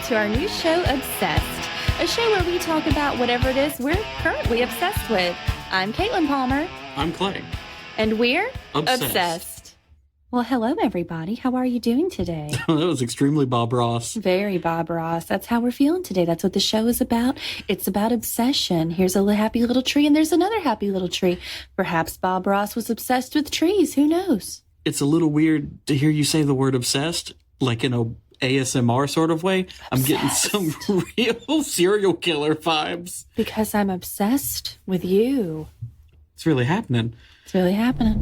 to our new show, Obsessed, a show where we talk about whatever it is we're currently obsessed with. I'm Caitlin Palmer. I'm Clay. And we're Obsessed. Well, hello, everybody. How are you doing today? That was extremely Bob Ross. Very Bob Ross. That's how we're feeling today. That's what the show is about. It's about obsession. Here's a happy little tree, and there's another happy little tree. Perhaps Bob Ross was obsessed with trees. Who knows? It's a little weird to hear you say the word obsessed, like in a ASMR sort of way. I'm getting some real serial killer vibes. Because I'm obsessed with you. It's really happening. It's really happening.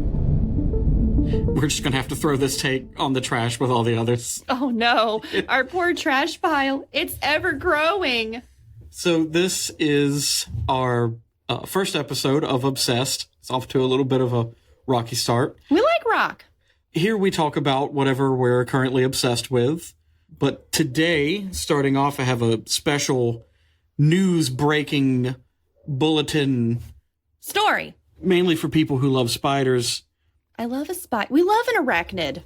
We're just going to have to throw this take on the trash with all the others. Oh, no. Our poor trash pile. It's ever growing. So this is our first episode of Obsessed. It's off to a little bit of a rocky start. We like rock. Here we talk about whatever we're currently obsessed with. But today, starting off, I have a special news-breaking bulletin. Story. Mainly for people who love spiders. I love a spider. We love an arachnid.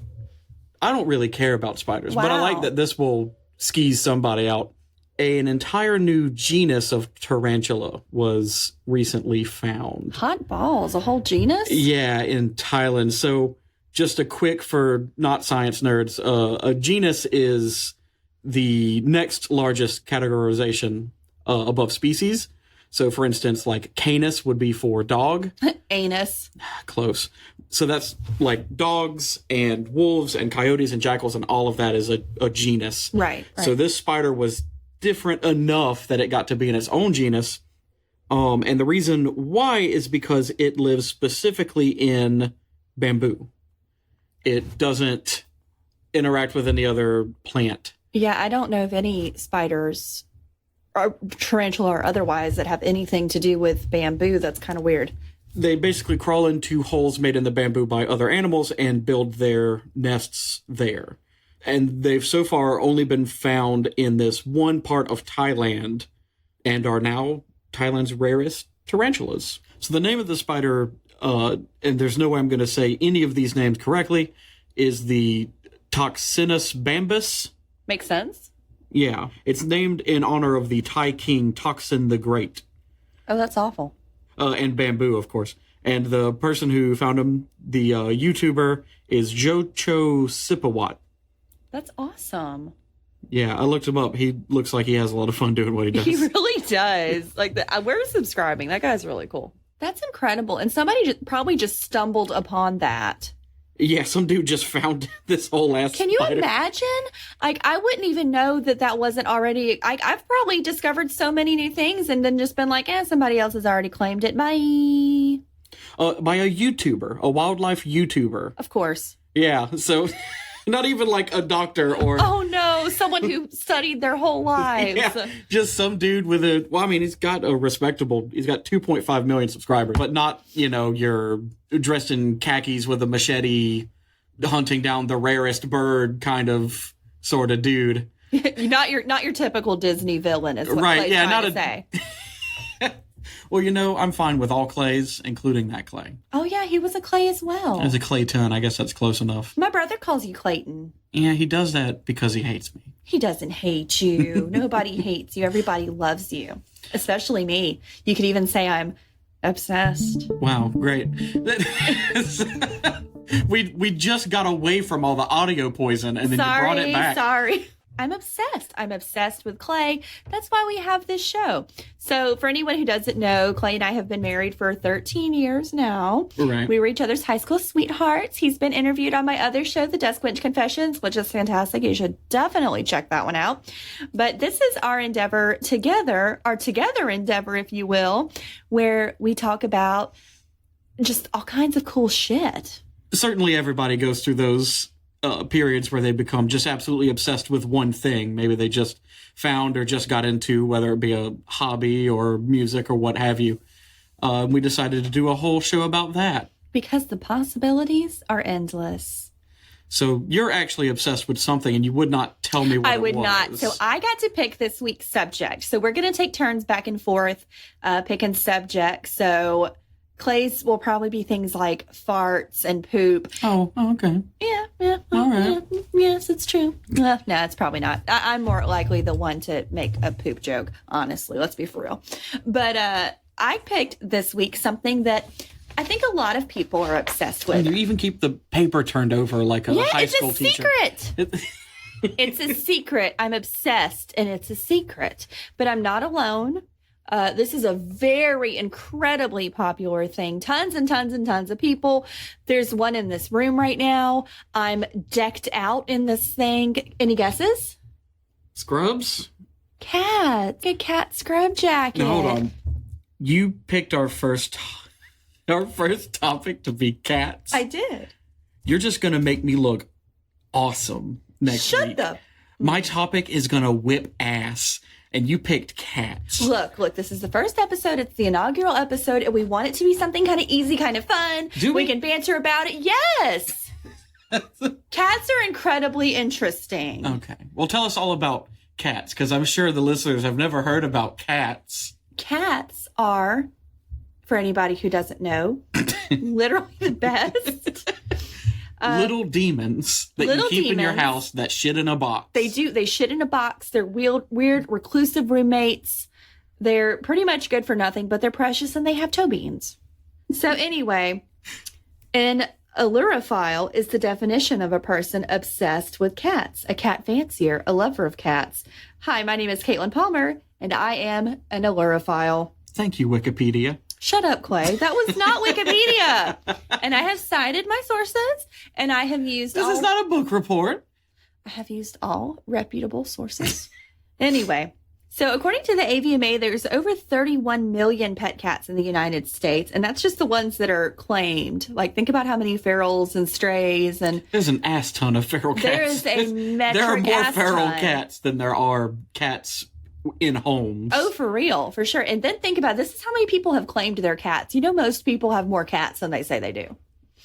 I don't really care about spiders, Wow. but I like that this will skeeze somebody out. An entire new genus of tarantula was recently found. Hot balls. A whole genus? Yeah, in Thailand. So just a quick for not science nerds, a genus is the next largest categorization above species. So for instance, like Canis would be for dog. Anus. Close. So that's like dogs and wolves and coyotes and jackals, and all of that is a genus. Right. So this spider was different enough that it got to be in its own genus. And the reason why is because it lives specifically in bamboo. It doesn't interact with any other plant. Yeah, I don't know of any spiders, or tarantula or otherwise, that have anything to do with bamboo. That's kind of weird. They basically crawl into holes made in the bamboo by other animals and build their nests there. And they've so far only been found in this one part of Thailand and are now Thailand's rarest tarantulas. So the name of the spider, and there's no way I'm going to say any of these names correctly, is the Toxinus bambus. Makes sense. Yeah. It's named in honor of the Thai king Toxin the Great. Oh, that's awful. And bamboo, of course. And the person who found him, the YouTuber, is Jocho Sipawat. That's awesome. Yeah, I looked him up. He looks like he has a lot of fun doing what he does. He really does. Like, we're subscribing. That guy's really cool. That's incredible. And somebody probably just stumbled upon that. Yeah, some dude just found this whole ass Can you spider. imagine? Like, I wouldn't even know that wasn't already... I've probably discovered so many new things and then just been like, somebody else has already claimed it. Bye. By a YouTuber, a wildlife YouTuber. Of course. Yeah, so not even like a doctor or... Oh, no. Someone who studied their whole lives. Yeah, just some dude with a... Well, I mean, he's got 2.5 million subscribers, but not, you're dressed in khakis with a machete hunting down the rarest bird kind of sort of dude. not your typical Disney villain is what Right, Clay's yeah, trying not to say. Well, I'm fine with all Clays, including that Clay. Oh, yeah, he was a Clay as well. As a Clayton, I guess that's close enough. My brother calls you Clayton. Yeah, he does that because he hates me. He doesn't hate you. Nobody hates you. Everybody loves you, especially me. You could even say I'm obsessed. Wow, great. We just got away from all the audio poison, and then you brought it back. Sorry. I'm obsessed. I'm obsessed with Clay. That's why we have this show. So for anyone who doesn't know, Clay and I have been married for 13 years now. Right. We were each other's high school sweethearts. He's been interviewed on my other show, The Desk Bench Confessions, which is fantastic. You should definitely check that one out. But this is our endeavor together, our together endeavor, if you will, where we talk about just all kinds of cool shit. Certainly everybody goes through those periods where they become just absolutely obsessed with one thing. Maybe they just found or just got into, whether it be a hobby or music or what have you. We decided to do a whole show about that. Because the possibilities are endless. So you're actually obsessed with something and you would not tell me what it was. I would not. So I got to pick this week's subject. So we're going to take turns back and forth picking subjects. So Clay's will probably be things like farts and poop. Oh, okay. Yeah, Yeah. All right. Yes, it's true. No, it's probably not. I'm more likely the one to make a poop joke, honestly. Let's be for real. But I picked this week something that I think a lot of people are obsessed with. And you even keep the paper turned over like a high school teacher. It's a secret. It's a secret. I'm obsessed, and it's a secret. But I'm not alone. This is a very incredibly popular thing. Tons and tons and tons of people. There's one in this room right now. I'm decked out in this thing. Any guesses? Scrubs? A cat scrub jacket. No, hold on. You picked our first topic to be cats. I did. You're just going to make me look awesome next week. Shut up. My topic is going to whip ass, and you picked cats. Look, this is the first episode. It's the inaugural episode, and we want it to be something kind of easy, kind of fun. Do we? We can banter about it. Yes. Cats are incredibly interesting. Okay. Well, tell us all about cats, because I'm sure the listeners have never heard about cats. Cats are, for anybody who doesn't know, literally the best. Little demons that you keep in your house that shit in a box. They do. They shit in a box. They're weird, reclusive roommates. They're pretty much good for nothing, but they're precious and they have toe beans. So anyway, an allurophile is the definition of a person obsessed with cats, a cat fancier, a lover of cats. Hi, my name is Caitlin Palmer, and I am an allurophile. Thank you, Wikipedia. Shut up, Clay. That was not Wikipedia. And I have cited my sources, and I have used This is not a book report. I have used all reputable sources. Anyway, so according to the AVMA, there's over 31 million pet cats in the United States, and that's just the ones that are claimed. Like, think about how many ferals and strays, and there's an ass ton of feral cats. there is a metric There are more ass feral ton. cats than there are cats in homes. Oh, for real, for sure. And then think about this is how many people have claimed their cats. You know, most people have more cats than they say they do.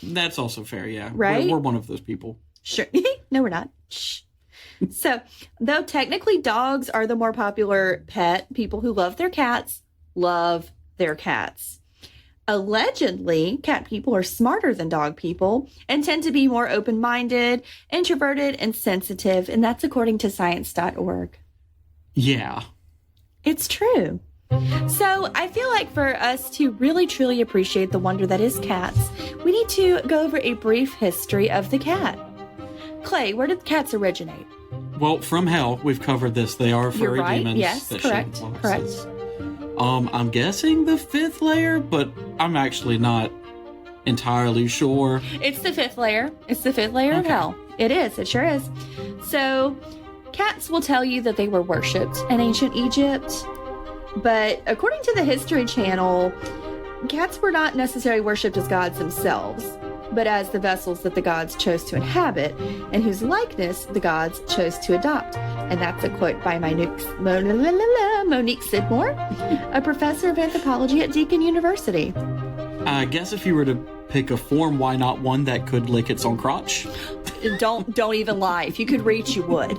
That's also fair, yeah. Right? We're one of those people. Sure. No, we're not. Shh. So, though technically dogs are the more popular pet, people who love their cats love their cats. Allegedly, cat people are smarter than dog people and tend to be more open-minded, introverted, and sensitive, and that's according to science.org. Yeah. It's true. So I feel like for us to really truly appreciate the wonder that is cats, we need to go over a brief history of the cat. Clay, where did cats originate? Well, from hell, we've covered this. They are furry You're right. demons. Yes, that correct. shit in Correct. boxes. I'm guessing the fifth layer, but I'm actually not entirely sure. It's the fifth layer. It's the fifth layer of Okay. hell. It is. It sure is. So cats will tell you that they were worshipped in ancient Egypt. But according to the History Channel, cats were not necessarily worshipped as gods themselves, but as the vessels that the gods chose to inhabit and whose likeness the gods chose to adopt. And that's a quote by Monique Sidmore, a professor of anthropology at Deakin University. I guess if you were to pick a form, why not one that could lick its own crotch? Don't even lie. If you could reach, you would.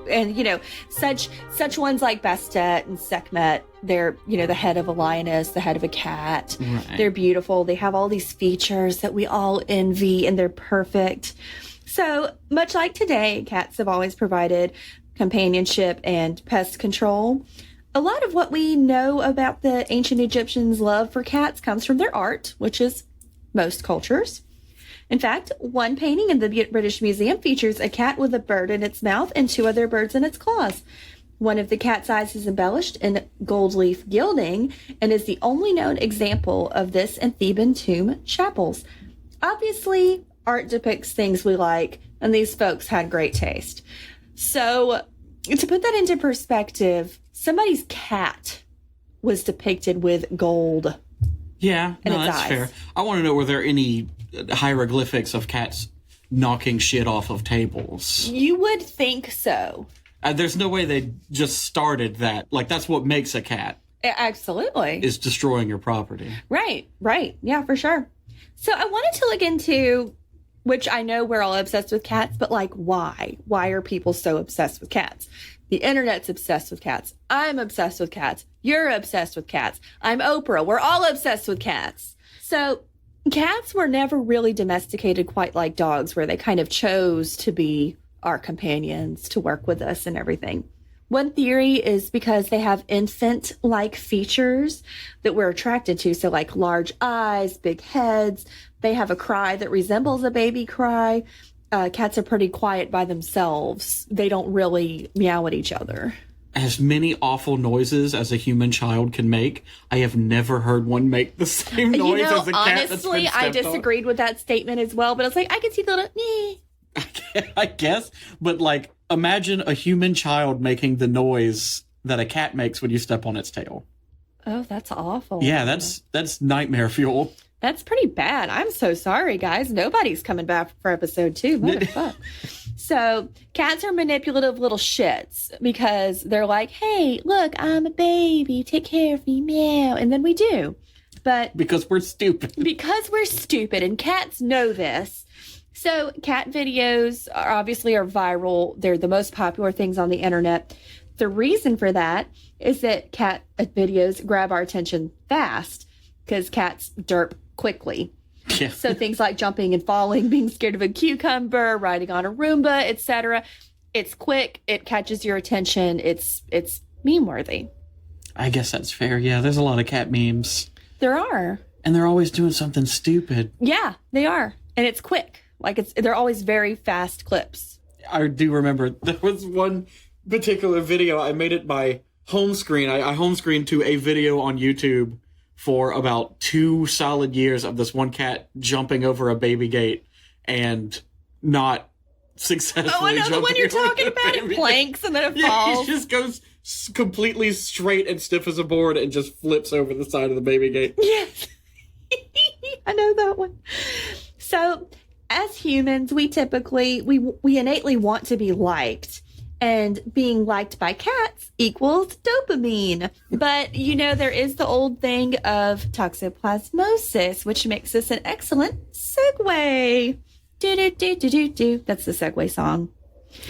And, you know, such ones like Bastet and Sekhmet, they're, you know, the head of a lioness, the head of a cat. Right. They're beautiful. They have all these features that we all envy, and they're perfect. So, much like today, cats have always provided companionship and pest control. A lot of what we know about the ancient Egyptians' love for cats comes from their art, which is most cultures. In fact, one painting in the British Museum features a cat with a bird in its mouth and two other birds in its claws. One of the cat's eyes is embellished in gold leaf gilding and is the only known example of this in Theban tomb chapels. Obviously, art depicts things we like, and these folks had great taste. So, to put that into perspective, somebody's cat was depicted with gold. Yeah, in no, its that's eyes. fair. I want to know, were there any hieroglyphics of cats knocking shit off of tables? You would think so. There's no way they just started that. Like, that's what makes a cat, Absolutely. is destroying your property. Right. Yeah, for sure. So I wanted to look into, which I know we're all obsessed with cats, but like why? Why are people so obsessed with cats? The internet's obsessed with cats. I'm obsessed with cats. You're obsessed with cats. I'm Oprah. We're all obsessed with cats. So Cats were never really domesticated quite like dogs, where they kind of chose to be our companions, to work with us and everything. One theory is because they have infant-like features that we're attracted to. So like large eyes, big heads. They have a cry that resembles a baby cry. Cats are pretty quiet by themselves. They don't really meow at each other. As many awful noises as a human child can make, I have never heard one make the same noise as a cat that's been honestly, I stepped on. disagreed with that statement as well, but I was like, I can see the little, meh. I guess, but like, imagine a human child making the noise that a cat makes when you step on its tail. Oh, that's awful. Yeah, that's nightmare fuel. That's pretty bad. I'm so sorry, guys. Nobody's coming back for episode 2. What the fuck? So cats are manipulative little shits because they're like, hey, look, I'm a baby. Take care of me, meow. And then we do. But Because we're stupid. because we're stupid, and cats know this. So cat videos are viral. They're the most popular things on the internet. The reason for that is that cat videos grab our attention fast because cats derp quickly. Yeah. So things like jumping and falling, being scared of a cucumber, riding on a Roomba, etc. It's quick. It catches your attention. It's meme worthy. I guess that's fair. Yeah, there's a lot of cat memes. There are. And they're always doing something stupid. Yeah, they are. And it's quick. Like they're always very fast clips. I do remember there was one particular video. I made it by home screen. I home screened to a video on YouTube for about 2 solid years of this one cat jumping over a baby gate and not successfully Oh, I know the jumping one you're over talking the about. It baby planks and then it gate. Yeah, falls. he just goes completely straight and stiff as a board and just flips over the side of the baby gate. Yes. I know that one. So, as humans, we typically, we innately want to be liked. And being liked by cats equals dopamine. But, there is the old thing of toxoplasmosis, which makes this an excellent segue. Do-do-do-do-do-do. That's the segue song.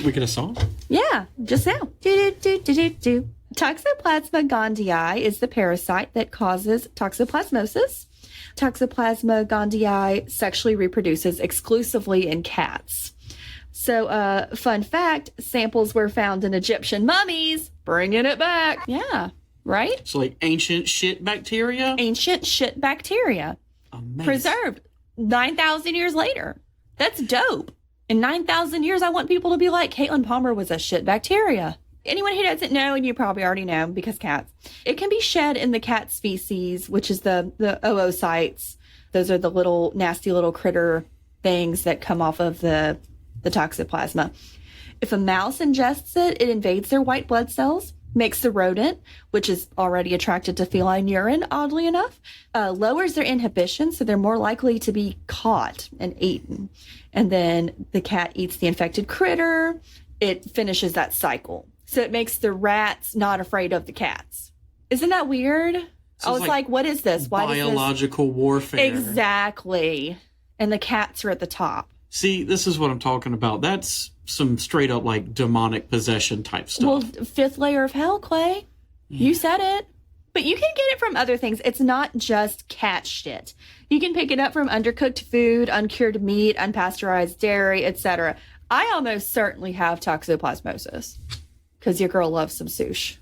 We get a song? Yeah, just now. Do-do-do-do-do-do. Toxoplasma gondii is the parasite that causes toxoplasmosis. Toxoplasma gondii sexually reproduces exclusively in cats. So, fun fact, samples were found in Egyptian mummies, bringing it back. Yeah, right? So like ancient shit bacteria? Ancient shit bacteria. Amazing. Preserved 9,000 years later. That's dope. In 9,000 years, I want people to be like, Caitlin Palmer was a shit bacteria. Anyone who doesn't know, and you probably already know because cats, it can be shed in the cat species, which is the oocytes. Those are the little nasty little critter things that come off of the toxoplasma. If a mouse ingests it, it invades their white blood cells, makes the rodent, which is already attracted to feline urine, oddly enough, lowers their inhibition, so they're more likely to be caught and eaten. And then the cat eats the infected critter. It finishes that cycle. So it makes the rats not afraid of the cats. Isn't that weird? So I was like, what is this? Why does this? Biological warfare. Exactly. And the cats are at the top. See, this is what I'm talking about. That's some straight up like demonic possession type stuff. Well, fifth layer of hell, Clay. You said it. But you can get it from other things. It's not just cat shit. You can pick it up from undercooked food, uncured meat, unpasteurized dairy, etc. I almost certainly have toxoplasmosis because your girl loves some sushi.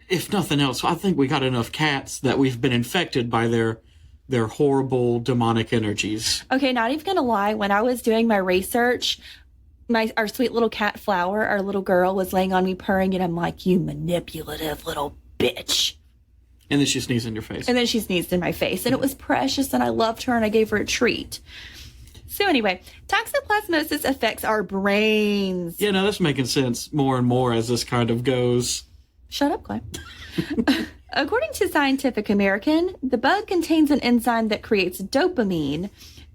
If nothing else, I think we got enough cats that we've been infected by their horrible demonic energies. Okay, not even gonna lie. When I was doing my research, our sweet little cat Flower, our little girl, was laying on me purring, and I'm like, "You manipulative little bitch." And then she sneezed in your face. And then she sneezed in my face, and it was precious, and I loved her, and I gave her a treat. So anyway, toxoplasmosis affects our brains. Yeah, no, that's making sense more and more as this kind of goes. Shut up, Clay. According to Scientific American, the bug contains an enzyme that creates dopamine.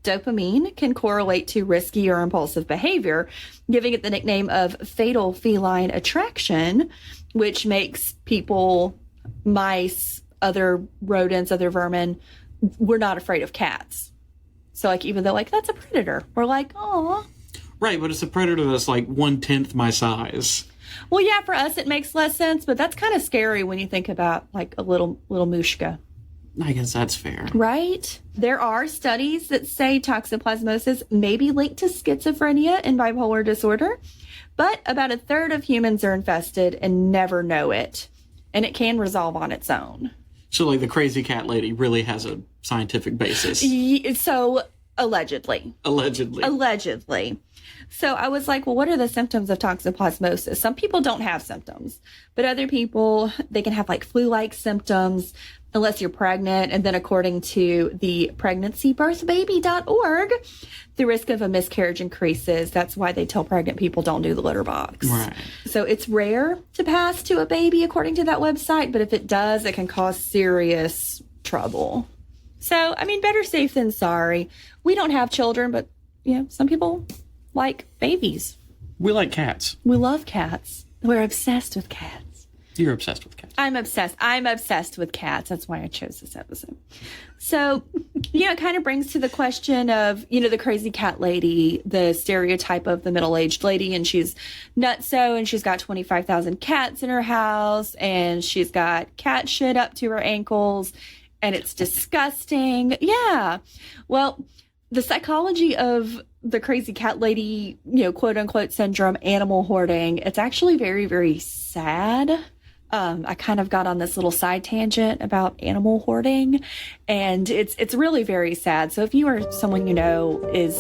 Dopamine can correlate to risky or impulsive behavior, giving it the nickname of fatal feline attraction, which makes people, mice, other rodents, other vermin, we're not afraid of cats. So, like, even though, like, that's a predator, we're like, oh. Right, but it's a predator that's like 1/10 my size. Well, yeah, for us it makes less sense, but that's kind of scary when you think about like a little mushka. I guess that's fair. Right? There are studies that say toxoplasmosis may be linked to schizophrenia and bipolar disorder, but about a third of humans are infested and never know it, and it can resolve on its own. So, like, the crazy cat lady really has a scientific basis. So, allegedly. Allegedly. So I was like, well, what are the symptoms of toxoplasmosis? Some people don't have symptoms, but other people, they can have like flu-like symptoms unless you're pregnant. And then according to the pregnancy-birth-baby.org, the risk of a miscarriage increases. That's why they tell pregnant people don't do the litter box. Right. So it's rare to pass to a baby according to that website, but if it does, it can cause serious trouble. So, I mean, better safe than sorry. We don't have children, but, you know, some people like babies. We like cats. We love cats. We're obsessed with cats. You're obsessed with cats. I'm obsessed with cats. That's why I chose this episode. So, you know, it kind of brings to the question of, you know, the crazy cat lady, the stereotype of the middle-aged lady, and she's nutso, and she's got 25,000 cats in her house, and she's got cat shit up to her ankles, and it's disgusting. Yeah. Well, the psychology of the crazy cat lady, you know, quote unquote syndrome, animal hoarding, it's actually very, very sad. I kind of got on this little side tangent about animal hoarding, and it's really very sad. So if you are someone you know is,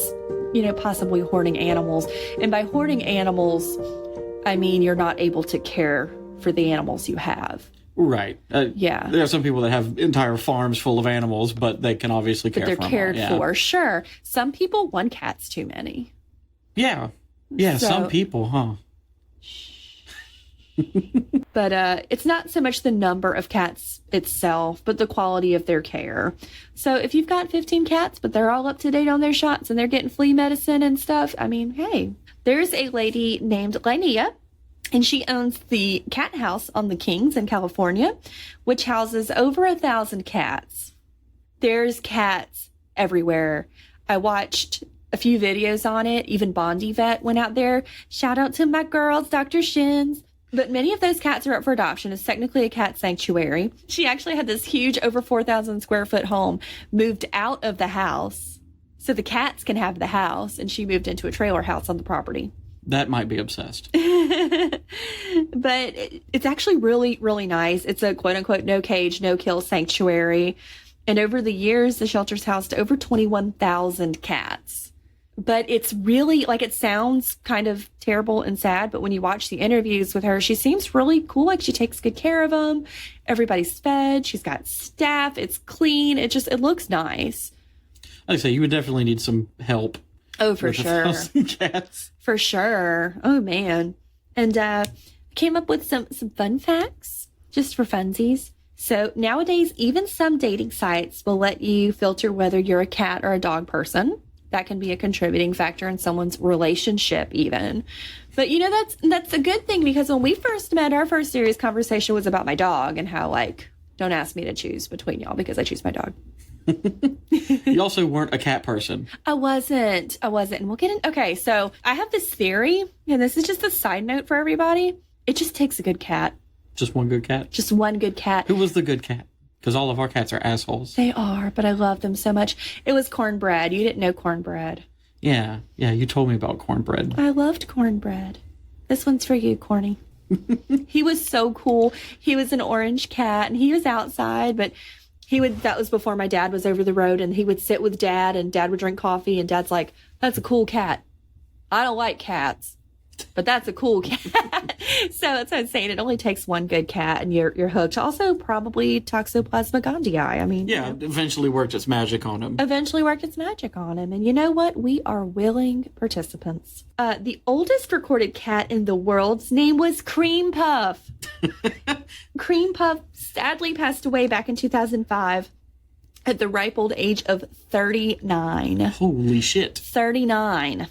you know, possibly hoarding animals, and by hoarding animals, I mean you're not able to care for the animals you have. Right. Yeah. There are some people that have entire farms full of animals, but they can obviously care for them. But they're cared all. for, sure. Some people, one cat's too many. Yeah. Yeah, So- some people, huh? But it's not so much the number of cats itself, but the quality of their care. So if you've got 15 cats, but they're all up to date on their shots and they're getting flea medicine and stuff, I mean, hey, there's a lady named Linnea, and she owns the cat house on the Kings in California, which houses over 1,000 cats. There's cats everywhere. I watched a few videos on it. Even Bondi Vet went out there. Shout out to my girls, Dr. Shins. But many of those cats are up for adoption. It's technically a cat sanctuary. She actually had this huge, over 4,000 square foot home moved out of the house so the cats can have the house, and she moved into a trailer house on the property. That might be obsessed. But it's actually really, really nice. It's a quote unquote no cage, no kill sanctuary. And over the years, the shelter's housed over 21,000 cats. But it's really, like, it sounds kind of terrible and sad, but when you watch the interviews with her, she seems really cool. Like, she takes good care of them. Everybody's fed. She's got staff. It's clean. It looks nice. Like I say, you would definitely need some help. Oh, for with sure. 1,000 cats. For sure. Oh, man. And came up with some fun facts just for funsies. So nowadays, even some dating sites will let you filter whether you're a cat or a dog person. That can be a contributing factor in someone's relationship even. But, you know, that's a good thing, because when we first met, our first serious conversation was about my dog and how, like, don't ask me to choose between y'all because I choose my dog. You also weren't a cat person. I wasn't. And we'll get in. Okay, so I have this theory, and this is just a side note for everybody. It just takes a good cat. Just one good cat? Just one good cat. Who was the good cat? Because all of our cats are assholes. They are, but I love them so much. It was Cornbread. You didn't know Cornbread. Yeah, you told me about Cornbread. I loved Cornbread. This one's for you, Corny. He was so cool. He was an orange cat, and he was outside, but that was before my dad was over the road, and he would sit with Dad, and Dad would drink coffee, and Dad's like, that's a cool cat. I don't like cats, but that's a cool cat. So that's what I'm saying. It only takes one good cat, and you're hooked. Also, probably Toxoplasma gondii. I mean, Yeah, you know, eventually worked its magic on him. eventually worked its magic on him. And you know what? We are willing participants. The oldest recorded cat in the world's name was Cream Puff. Cream Puff sadly passed away back in 2005 at the ripe old age of 39. Holy shit. 39.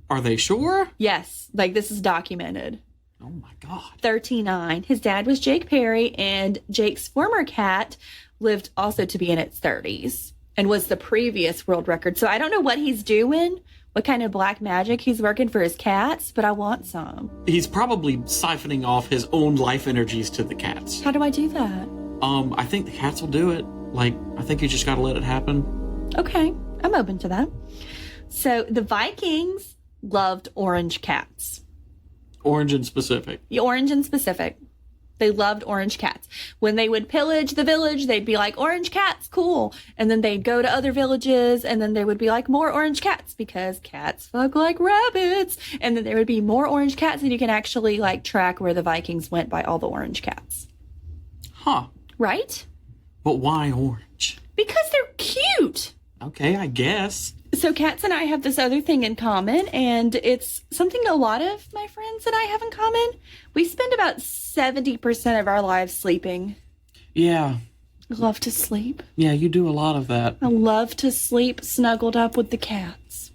Are they sure? Yes, like this is documented. Oh my god. 39. His dad was Jake Perry, and Jake's former cat lived also to be in its 30s and was the previous world record. So I don't know what he's doing, what kind of black magic he's working for his cats, but I want some. He's probably siphoning off his own life energies to the cats. How do I do that? I think the cats will do it. Like, I think you just got to let it happen. Okay, I'm open to that. So the Vikings loved orange cats. Orange in specific. Orange in specific. They loved orange cats. When they would pillage the village, they'd be like, orange cats, cool. And then they'd go to other villages, and then they would be like, more orange cats, because cats fuck like rabbits. And then there would be more orange cats, and you can actually like track where the Vikings went by all the orange cats. Huh. Right? But why orange? Because they're cute. Okay, I guess. So cats and I have this other thing in common, and it's something a lot of my friends and I have in common. We spend about 70% of our lives sleeping. Yeah. I love to sleep. Yeah, you do a lot of that. I love to sleep snuggled up with the cats.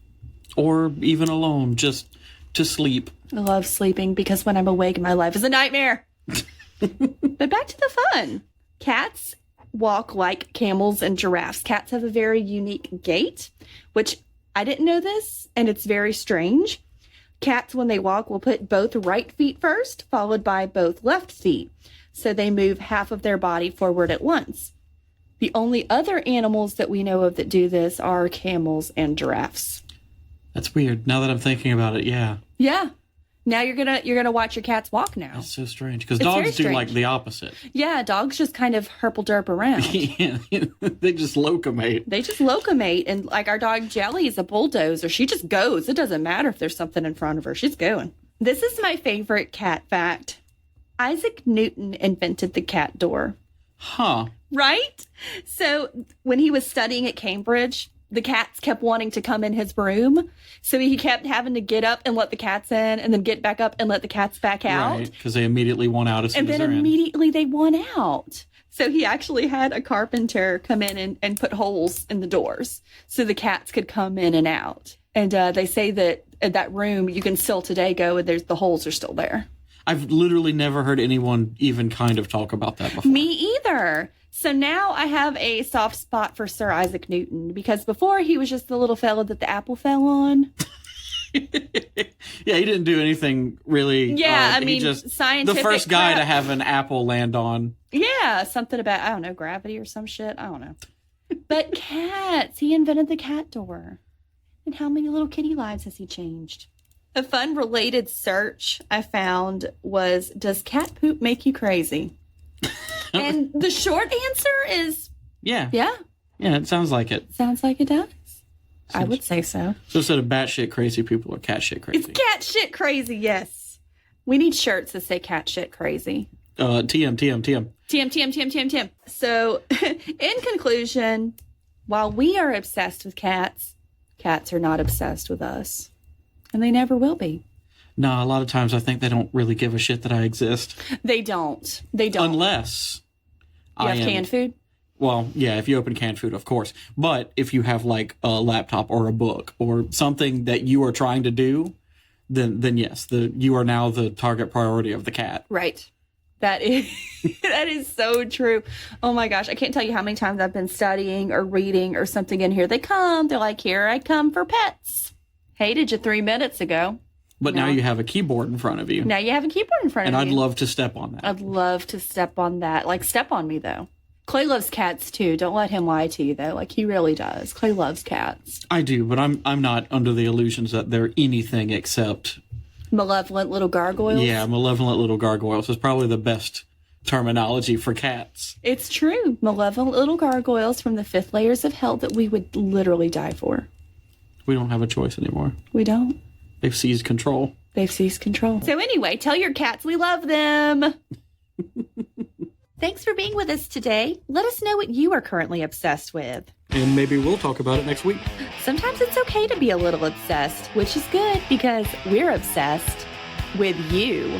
Or even alone, just to sleep. I love sleeping because when I'm awake, my life is a nightmare. But back to the fun. Cats walk like camels and giraffes. Cats have a very unique gait, which I didn't know this, and it's very strange. Cats, when they walk, will put both right feet first, followed by both left feet. So they move half of their body forward at once. The only other animals that we know of that do this are camels and giraffes. That's weird. Now that I'm thinking about it, yeah. Yeah. Now you're gonna watch your cats walk now. That's so strange. Because It's very dogs do strange. like the opposite. Yeah, dogs just kind of herple-derp around. Yeah, they just locomate. They just locomate, and like our dog Jelly is a bulldozer. She just goes. It doesn't matter if there's something in front of her. She's going. This is my favorite cat fact. Isaac Newton invented the cat door. Huh. Right? So when he was studying at Cambridge, the cats kept wanting to come in his room. So he kept having to get up and let the cats in, and then get back up and let the cats back out. Right, because they immediately want out as soon And as then they're in. immediately they won out. So he actually had a carpenter come in and put holes in the doors so the cats could come in and out. And they say that at that room, you can still today go and the holes are still there. I've literally never heard anyone even kind of talk about that before. Me either. So now I have a soft spot for Sir Isaac Newton, because before he was just the little fella that the apple fell on. Yeah, he didn't do anything really. Yeah, I he mean, just scientific the first guy crap. to have an apple land on. Yeah, something about, I don't know, gravity or some shit. I don't know. But cats, he invented the cat door. And how many little kitty lives has he changed? A fun related search I found was, does cat poop make you crazy? And the short answer is, Yeah. yeah, Yeah, it sounds like it. sounds like it does. I would say so. So instead of batshit crazy, people are cat shit crazy. It's cat shit crazy, yes. We need shirts that say cat shit crazy. TM. TM. So, in conclusion, while we are obsessed with cats, cats are not obsessed with us. And they never will be. No, a lot of times I think they don't really give a shit that I exist. They don't. They don't. Unless You I have am, canned food? Well, yeah, if you open canned food, of course. But if you have like a laptop or a book or something that you are trying to do, then yes, you are now the target priority of the cat. Right. That is that is so true. Oh my gosh. I can't tell you how many times I've been studying or reading or something in here. They're like, here I come for pets. Hated you 3 minutes ago. But now you have a keyboard in front of you. Now you have a keyboard in front And of I'd you. love to step on that. I'd love to step on that. Like, step on me, though. Clay loves cats, too. Don't let him lie to you, though. Like, he really does. Clay loves cats. I do, but I'm not under the illusions that they're anything except, Malevolent little gargoyles. yeah, malevolent little gargoyles is probably the best terminology for cats. It's true. Malevolent little gargoyles from the 5th layers of hell that we would literally die for. We don't have a choice anymore. We don't. They've seized control. They've seized control. So anyway, tell your cats we love them. Thanks for being with us today. Let us know what you are currently obsessed with. And maybe we'll talk about it next week. Sometimes it's okay to be a little obsessed, which is good because we're obsessed with you.